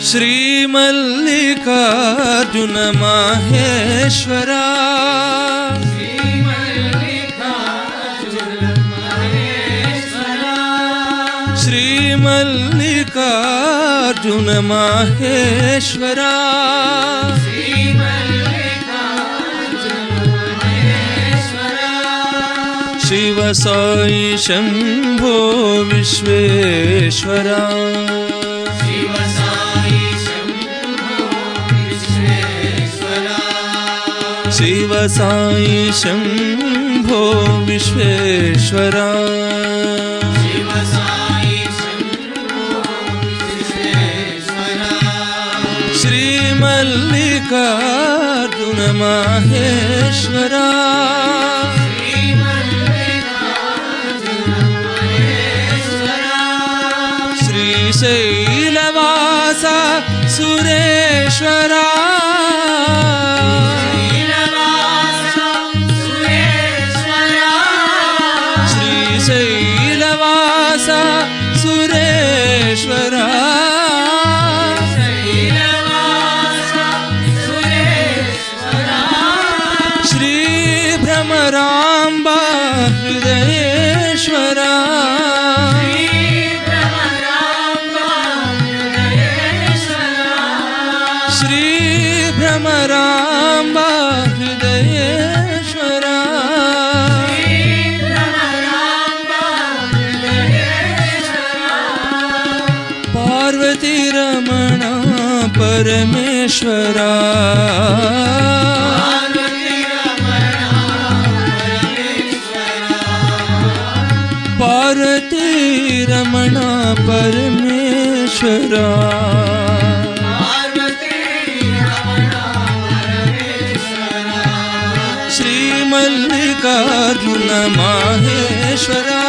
श्रीमल्लिकार्जुन माहेश्वरा श्रीमल्लिकार्जुन माहेश्वरा शिव साई शंभो विश्वेश्वरा शिव साई शंभो विश्वेश्वरा श्रीमल्लिकार्जुन माहेश्वरा श्रीशैलवासा सुरेश्वरा श्रीशैलवासा सुरेश्वरा श्रीभ्रमराम्बा हृदयेश्वरा श्रीभ्रमराम्बा हृदयेश्वरा पार्वती रमणा परमेश्वरा पार्वती रमणा परमेश्वरा श्रीमल्लिकार्जुन माहेश्वरा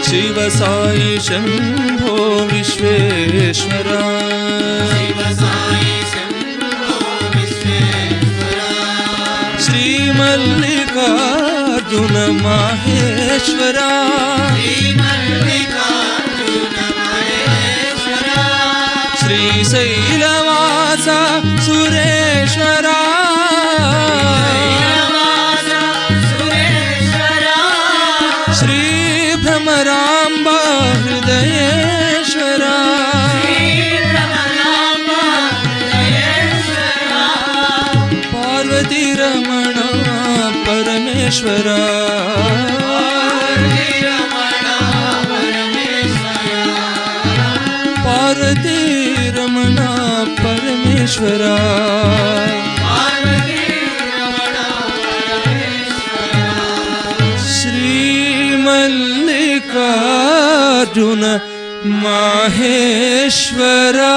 शिव साई शंभो विश्वेश्वरा श्रीमल्लिकार्जुन माहेश्वरा श्रीशैलवासा सुरेश्वरा श्रीभ्रमराम्बा हृदयेश्वरा पार्वती रमणा परमेश्वरा पार्वती रमणा परमेश्वरा श्रीमल्लिकार्जुन माहेश्वरा।